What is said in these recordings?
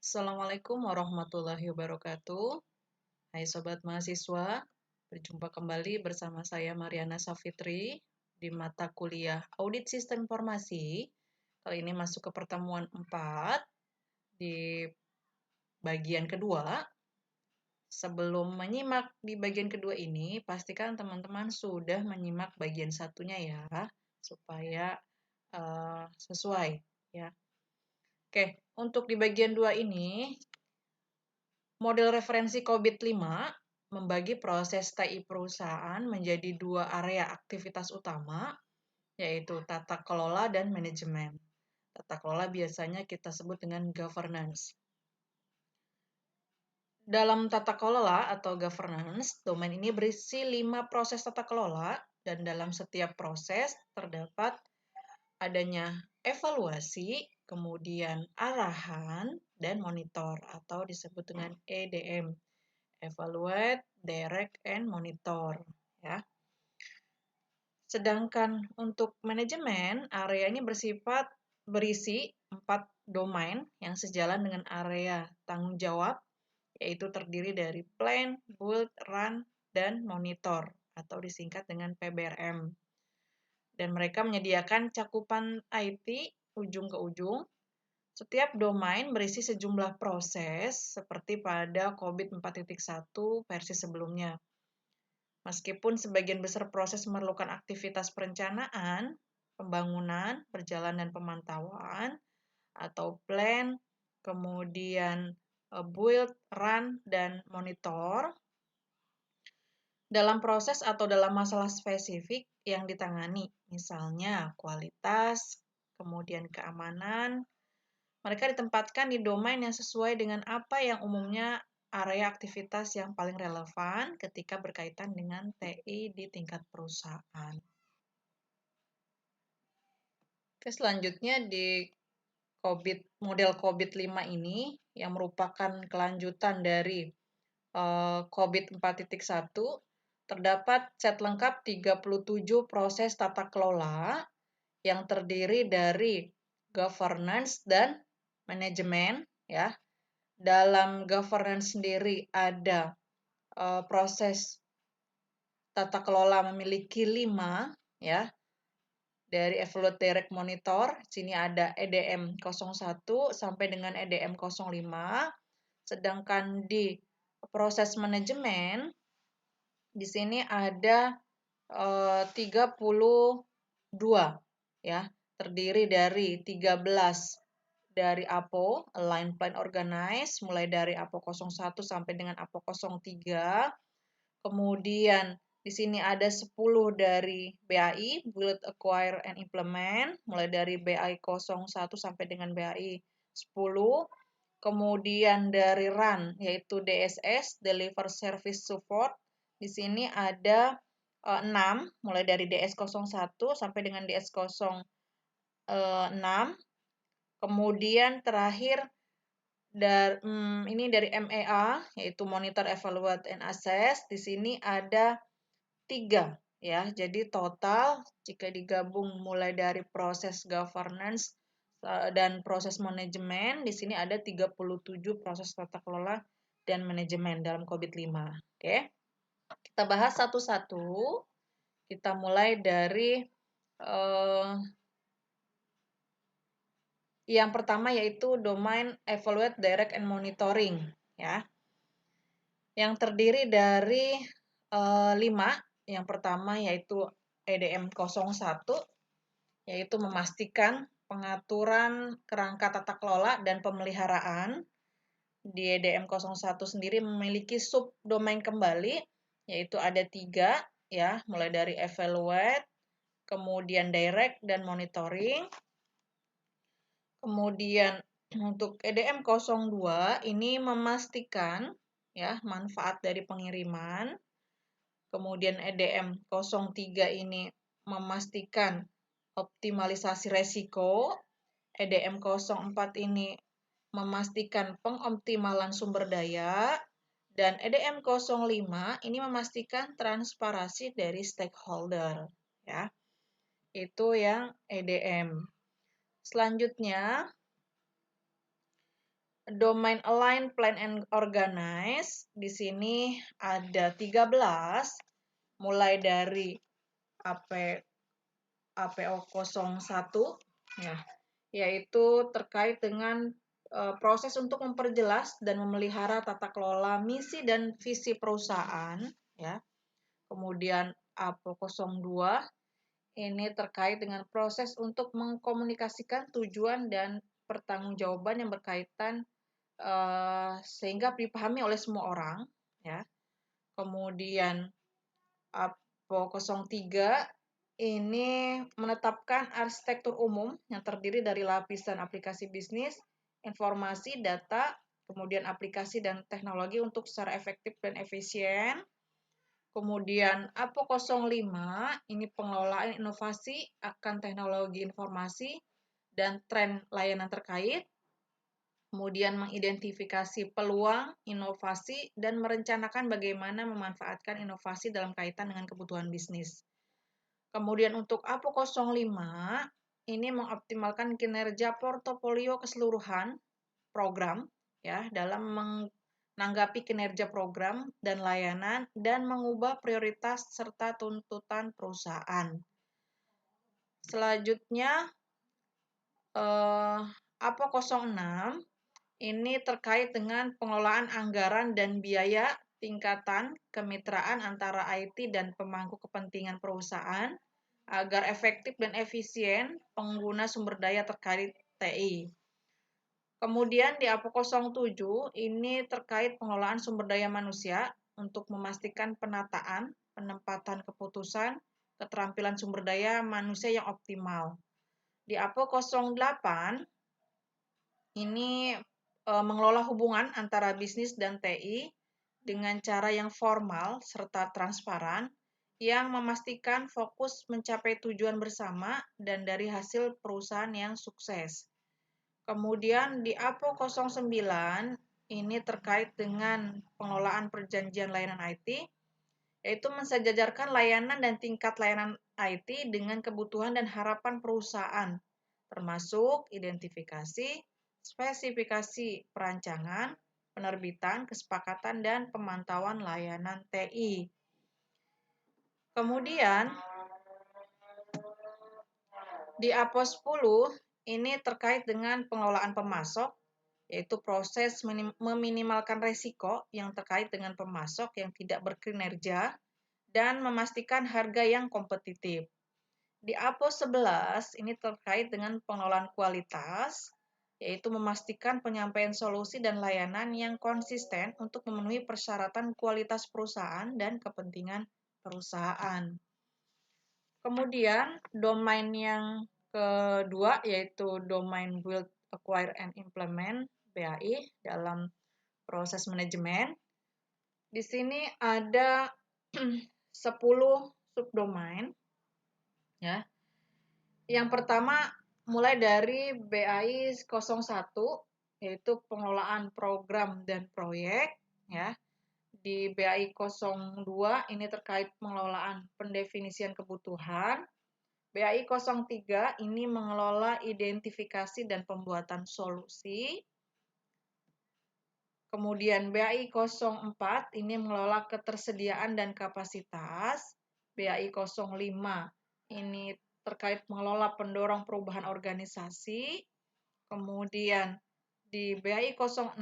Assalamualaikum warahmatullahi wabarakatuh. Hai Sobat Mahasiswa, berjumpa kembali bersama saya Mariana Safitri di mata kuliah Audit Sistem Informasi. Kali ini masuk ke pertemuan 4 di bagian kedua. Sebelum menyimak di bagian kedua ini, pastikan teman-teman sudah menyimak bagian satunya ya, supaya sesuai ya. Oke, untuk di bagian 2 ini, model referensi COVID-5 membagi proses TI perusahaan menjadi dua area aktivitas utama, yaitu tata kelola dan manajemen. Tata kelola biasanya kita sebut dengan governance. Dalam tata kelola atau governance, domain ini berisi 5 proses tata kelola, dan dalam setiap proses terdapat adanya evaluasi, kemudian arahan, dan monitor atau disebut dengan EDM. Evaluate, direct, and monitor. Ya. Sedangkan untuk manajemen, area ini berisi 4 domain yang sejalan dengan area tanggung jawab, yaitu terdiri dari plan, build, run, dan monitor, atau disingkat dengan PBRM. Dan mereka menyediakan cakupan IT ujung ke ujung. Setiap domain berisi sejumlah proses seperti pada COVID 4.1 versi sebelumnya. Meskipun sebagian besar proses memerlukan aktivitas perencanaan, pembangunan, perjalanan dan pemantauan, atau plan, kemudian build, run, dan monitor, dalam proses atau dalam masalah spesifik yang ditangani, misalnya kualitas, kemudian keamanan, mereka ditempatkan di domain yang sesuai dengan apa yang umumnya area aktivitas yang paling relevan ketika berkaitan dengan TI di tingkat perusahaan. Oke, selanjutnya di model COVID-5 ini yang merupakan kelanjutan dari COVID 4.1, terdapat set lengkap 37 proses tata kelola yang terdiri dari governance dan manajemen ya. Dalam governance sendiri ada proses tata kelola memiliki 5 ya. Dari evaluate, direct, monitor, sini ada EDM 01 sampai dengan EDM 05. Sedangkan di proses manajemen di sini ada 32 ya, terdiri dari 13 dari APO, Align Plan Organize, mulai dari APO 01 sampai dengan APO 03. Kemudian di sini ada 10 dari BAI, Build, Acquire, and Implement, mulai dari BAI 01 sampai dengan BAI 10. Kemudian dari RUN, yaitu DSS, Deliver Service Support, di sini ada 6, mulai dari DS01 sampai dengan DS06. Kemudian terakhir ini dari MEA, yaitu Monitor, Evaluate, and Assess. Di sini ada 3 ya. Jadi total jika digabung mulai dari proses governance dan proses manajemen, di sini ada 37 proses tata kelola dan manajemen dalam COVID-5. Oke. Kita bahas satu-satu. Kita mulai dari yang pertama yaitu domain evaluate, direct, and monitoring ya. Yang terdiri dari 5. Yang pertama yaitu EDM 01, yaitu memastikan pengaturan kerangka tata kelola dan pemeliharaan. Di EDM 01 sendiri memiliki subdomain kembali, yaitu ada 3 ya, mulai dari evaluate, kemudian direct, dan monitoring. Kemudian untuk EDM 02 ini memastikan ya manfaat dari pengiriman. Kemudian EDM 03 ini memastikan optimalisasi resiko. EDM 04 ini memastikan pengoptimalan sumber daya. Dan EDM 05 ini memastikan transparansi dari stakeholder. Ya. Itu yang EDM. Selanjutnya, Domain Align, Plan and Organize. Di sini ada 13, mulai dari APO 01, ya, yaitu terkait dengan proses untuk memperjelas dan memelihara tata kelola misi dan visi perusahaan, ya. Kemudian APO 02 ini terkait dengan proses untuk mengkomunikasikan tujuan dan pertanggungjawaban yang berkaitan sehingga dipahami oleh semua orang, ya. Kemudian APO 03 ini menetapkan arsitektur umum yang terdiri dari lapisan aplikasi bisnis, informasi, data, kemudian aplikasi dan teknologi untuk secara efektif dan efisien. Kemudian APO 05 ini pengelolaan inovasi akan teknologi informasi dan tren layanan terkait. Kemudian mengidentifikasi peluang, inovasi, dan merencanakan bagaimana memanfaatkan inovasi dalam kaitan dengan kebutuhan bisnis. Kemudian untuk APO 05, ini mengoptimalkan kinerja portofolio keseluruhan program, ya, dalam menanggapi kinerja program dan layanan dan mengubah prioritas serta tuntutan perusahaan. Selanjutnya, APO 06 ini terkait dengan pengelolaan anggaran dan biaya tingkatan kemitraan antara IT dan pemangku kepentingan perusahaan agar efektif dan efisien pengguna sumber daya terkait TI. Kemudian di APO 07 ini terkait pengelolaan sumber daya manusia untuk memastikan penataan, penempatan keputusan, keterampilan sumber daya manusia yang optimal. Di APO 08 ini mengelola hubungan antara bisnis dan TI dengan cara yang formal serta transparan yang memastikan fokus mencapai tujuan bersama dan dari hasil perusahaan yang sukses. Kemudian di APO 09 ini terkait dengan pengelolaan perjanjian layanan IT, yaitu mensejajarkan layanan dan tingkat layanan IT dengan kebutuhan dan harapan perusahaan, termasuk identifikasi, spesifikasi perancangan, penerbitan, kesepakatan, dan pemantauan layanan TI. Kemudian, di APO 10 ini terkait dengan pengelolaan pemasok, yaitu proses meminimalkan resiko yang terkait dengan pemasok yang tidak berkinerja dan memastikan harga yang kompetitif. Di APO 11 ini terkait dengan pengelolaan kualitas, yaitu memastikan penyampaian solusi dan layanan yang konsisten untuk memenuhi persyaratan kualitas perusahaan dan kepentingan perusahaan. Kemudian domain yang kedua yaitu domain Build, Acquire, and Implement BAI dalam proses manajemen. Di sini ada 10 subdomain, ya. Yang pertama mulai dari BAI 01 yaitu pengelolaan program dan proyek, ya. Di BAI 02 ini terkait pengelolaan pendefinisian kebutuhan. BAI 03 ini mengelola identifikasi dan pembuatan solusi. Kemudian BAI 04 ini mengelola ketersediaan dan kapasitas. BAI 05 ini terkait mengelola pendorong perubahan organisasi. Kemudian di BAI 06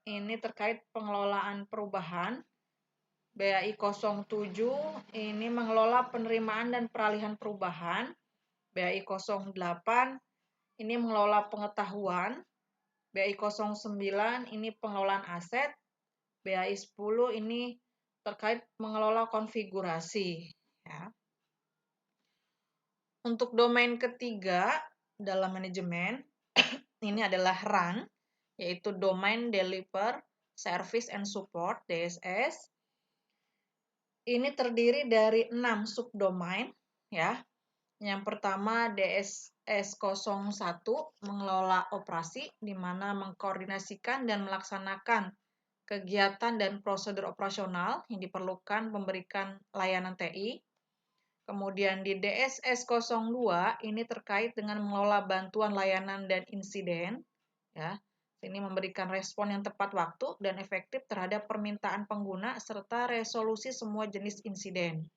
ini terkait pengelolaan perubahan. BAI 07 ini mengelola penerimaan dan peralihan perubahan. BAI 08 ini mengelola pengetahuan. BAI 09 ini pengelolaan aset. BAI 10 ini terkait mengelola konfigurasi, ya. Untuk domain ketiga dalam manajemen ini adalah RUN, yaitu Domain Deliver Service and Support DSS. Ini terdiri dari 6 subdomain, ya. Yang pertama DSS 01 mengelola operasi di mana mengkoordinasikan dan melaksanakan kegiatan dan prosedur operasional yang diperlukan memberikan layanan TI. Kemudian di DSS 02 ini terkait dengan mengelola bantuan layanan dan insiden, ya. Ini memberikan respon yang tepat waktu dan efektif terhadap permintaan pengguna serta resolusi semua jenis insiden.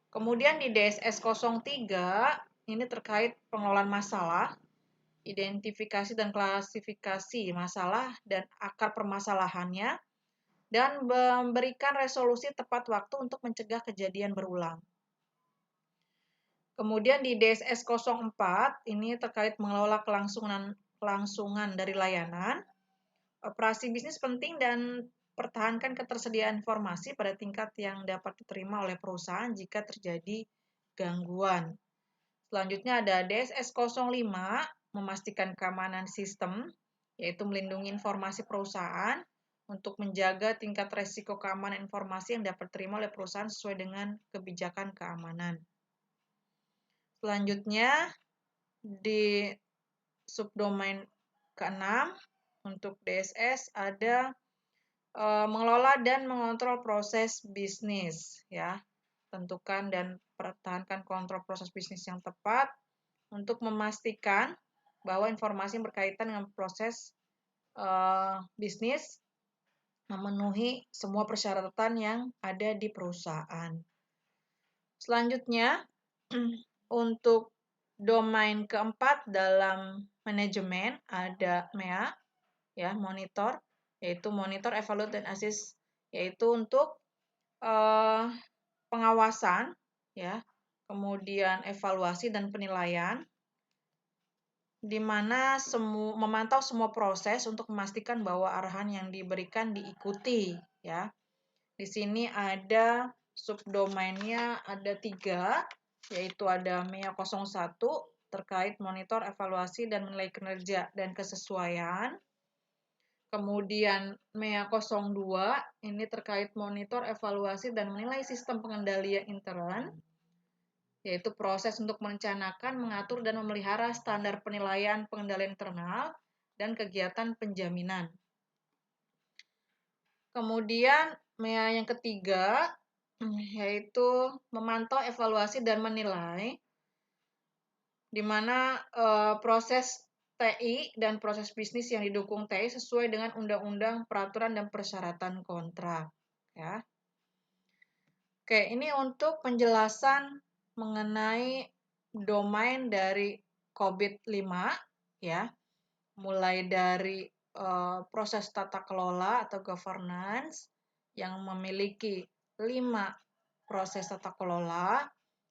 Kemudian di DSS 03 ini terkait pengelolaan masalah, identifikasi dan klasifikasi masalah dan akar permasalahannya, dan memberikan resolusi tepat waktu untuk mencegah kejadian berulang. Kemudian di DSS 04 ini terkait mengelola kelangsungan dari layanan, operasi bisnis penting dan pertahankan ketersediaan informasi pada tingkat yang dapat diterima oleh perusahaan jika terjadi gangguan. Selanjutnya ada DSS 05, memastikan keamanan sistem, yaitu melindungi informasi perusahaan untuk menjaga tingkat resiko keamanan informasi yang dapat diterima oleh perusahaan sesuai dengan kebijakan keamanan. Selanjutnya, di subdomain ke-6, untuk DSS ada mengelola dan mengontrol proses bisnis, ya. Tentukan dan pertahankan kontrol proses bisnis yang tepat untuk memastikan bahwa informasi yang berkaitan dengan proses bisnis memenuhi semua persyaratan yang ada di perusahaan. Selanjutnya, untuk domain keempat dalam manajemen ada MEA, ya, monitor, yaitu monitor, evaluate, dan assist, yaitu untuk pengawasan, ya, kemudian evaluasi dan penilaian, di mana memantau semua proses untuk memastikan bahwa arahan yang diberikan diikuti, ya. Di sini ada subdomainnya ada 3, yaitu ada MEA 01 terkait monitor, evaluasi, dan menilai kinerja dan kesesuaian. Kemudian MEA 02 ini terkait monitor, evaluasi, dan menilai sistem pengendalian intern, yaitu proses untuk merencanakan, mengatur, dan memelihara standar penilaian pengendalian internal dan kegiatan penjaminan. Kemudian MEA yang ketiga yaitu memantau, evaluasi, dan menilai, di mana proses TI dan proses bisnis yang didukung TI sesuai dengan undang-undang, peraturan, dan persyaratan kontrak, ya. Oke, ini untuk penjelasan mengenai domain dari COVID-5, ya. Mulai dari proses tata kelola atau governance yang memiliki 5 proses tata kelola,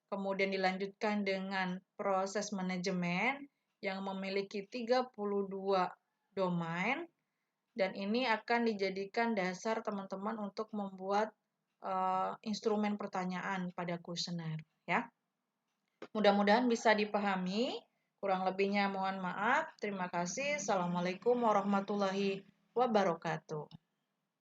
kemudian dilanjutkan dengan proses manajemen yang memiliki 32 domain, dan ini akan dijadikan dasar teman-teman untuk membuat instrumen pertanyaan pada kuesioner, ya. Mudah-mudahan bisa dipahami. Kurang lebihnya mohon maaf. Terima kasih. Assalamualaikum warahmatullahi wabarakatuh.